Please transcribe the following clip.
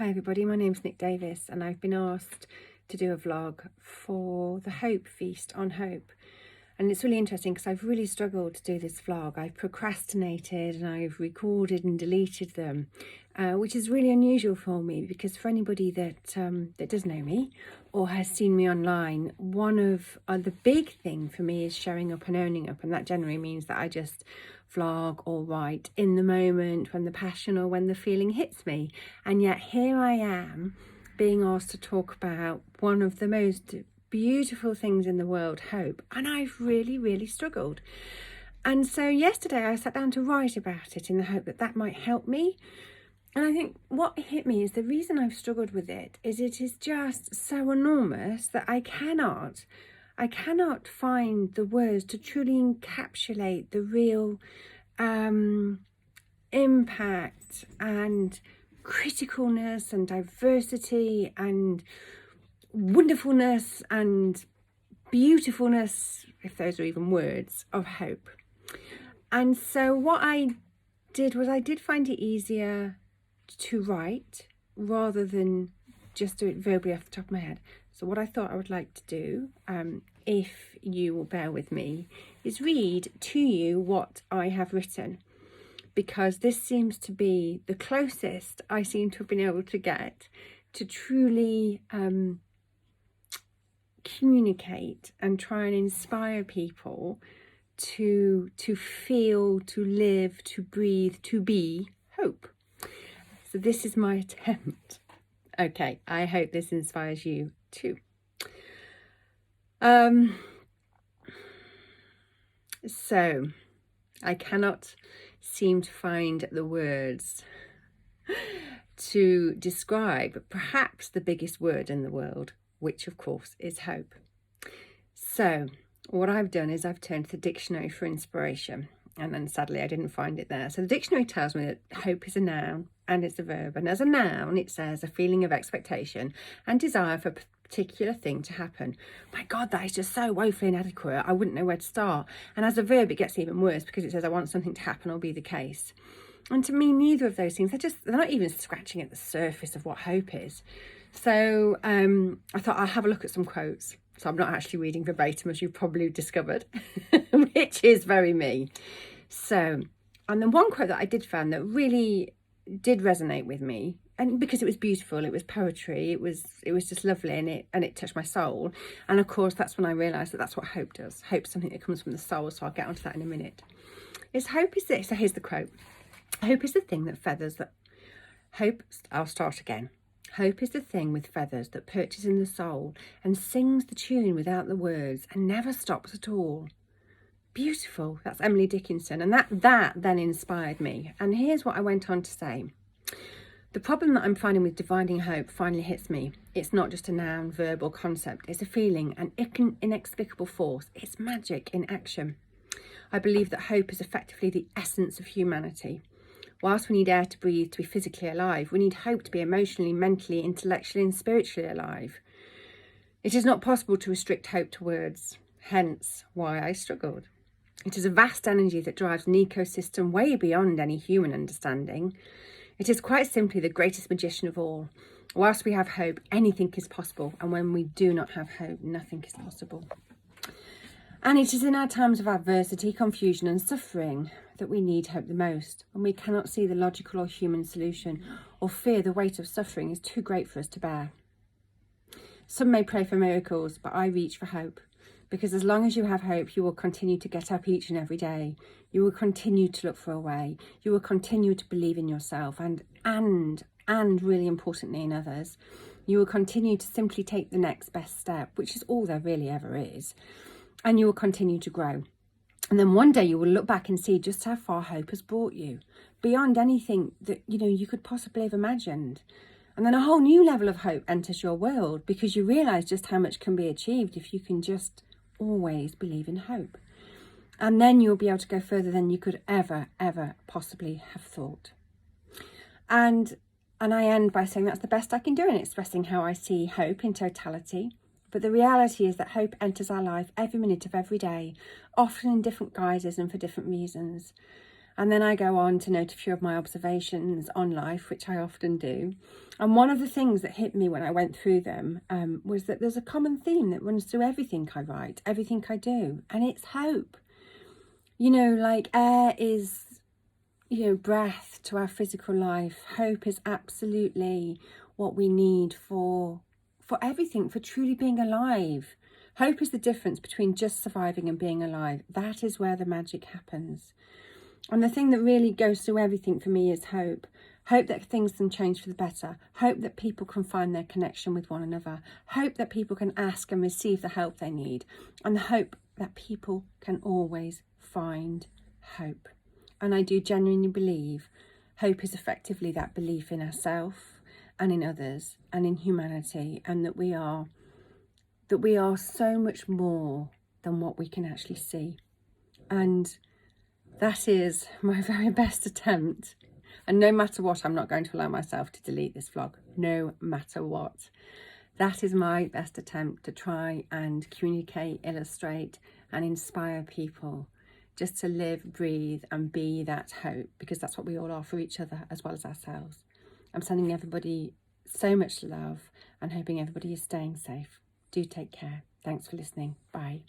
Hi everybody, my name's Nick Davis and I've been asked to do a vlog for the Hope Feast on Hope. And it's really interesting because I've really struggled to do this vlog. I've procrastinated and I've recorded and deleted them, which is really unusual for me because for anybody that does know me or has seen me online, one of the big thing for me is showing up and owning up, and that generally means that I just vlog or write in the moment when the passion or when the feeling hits me. And yet here I am being asked to talk about one of the most beautiful things in the world, hope, and I've really struggled. And so yesterday I sat down to write about it in the hope that that might help me. And I think what hit me is the reason I've struggled with it is just so enormous that I cannot find the words to truly encapsulate the real impact and criticalness and diversity and wonderfulness and beautifulness, if those are even words, of hope. And so what I did was I did find it easier to write rather than just do it verbally off the top of my head. So what I thought I would like to do, if you will bear with me, is read to you what I have written, because this seems to be the closest I seem to have been able to get to truly communicate and try and inspire people to feel, to live, to breathe, to be hope. So this is my attempt. Okay, I hope this inspires you too. So I cannot seem to find the words to describe perhaps the biggest word in the world, which of course is hope. So what I've done is I've turned to the dictionary for inspiration, and then sadly I didn't find it there. So the dictionary tells me that hope is a noun and it's a verb, and as a noun it says a feeling of expectation and desire for a particular thing to happen. My God, that is just so woefully inadequate. I wouldn't know where to start. And as a verb it gets even worse because it says I want something to happen or be the case. And to me, neither of those things, they're not even scratching at the surface of what hope is. So I thought I'll have a look at some quotes. So I'm not actually reading verbatim, as you've probably discovered, which is very me. So, and then one quote that I did find that really did resonate with me, and because it was beautiful, it was poetry, it was just lovely, and it touched my soul. And of course, that's when I realised that that's what hope does. Hope's something that comes from the soul, so I'll get onto that in a minute. Hope is this. So here's the quote. Hope is the thing that feathers that... I'll start again. Hope is the thing with feathers that perches in the soul and sings the tune without the words and never stops at all. Beautiful. That's Emily Dickinson. And that then inspired me. And here's what I went on to say. The problem that I'm finding with defining hope finally hits me. It's not just a noun, verb or concept. It's a feeling, an inexplicable force. It's magic in action. I believe that hope is effectively the essence of humanity. Whilst we need air to breathe to be physically alive, we need hope to be emotionally, mentally, intellectually and spiritually alive. It is not possible to restrict hope to words, hence why I struggled. It is a vast energy that drives an ecosystem way beyond any human understanding. It is quite simply the greatest magician of all. Whilst we have hope, anything is possible, and when we do not have hope, nothing is possible. And it is in our times of adversity, confusion and suffering that we need hope the most, when we cannot see the logical or human solution, or fear the weight of suffering is too great for us to bear. Some may pray for miracles, but I reach for hope, because as long as you have hope, you will continue to get up each and every day. You will continue to look for a way. You will continue to believe in yourself and really importantly in others. You will continue to simply take the next best step, which is all there really ever is. And you will continue to grow. And then one day you will look back and see just how far hope has brought you, beyond anything that you could possibly have imagined. And then a whole new level of hope enters your world, because you realise just how much can be achieved if you can just always believe in hope. And then you'll be able to go further than you could ever possibly have thought. And I end by saying that's the best I can do in expressing how I see hope in totality. But the reality is that hope enters our life every minute of every day, often in different guises and for different reasons. And then I go on to note a few of my observations on life, which I often do. And one of the things that hit me when I went through them was that there's a common theme that runs through everything I write, everything I do, and it's hope. You know, like air is, you know, breath to our physical life. Hope is absolutely what we need for everything, for truly being alive. Hope is the difference between just surviving and being alive. That is where the magic happens. And the thing that really goes through everything for me is hope. Hope that things can change for the better. Hope that people can find their connection with one another. Hope that people can ask and receive the help they need. And the hope that people can always find hope. And I do genuinely believe hope is effectively that belief in ourselves and in others and in humanity, and that we are so much more than what we can actually see. And that is my very best attempt. And no matter what, I'm not going to allow myself to delete this vlog, no matter what. That is my best attempt to try and communicate, illustrate and inspire people just to live, breathe and be that hope, because that's what we all are for each other as well as ourselves. I'm sending everybody so much love and hoping everybody is staying safe. Do take care. Thanks for listening. Bye.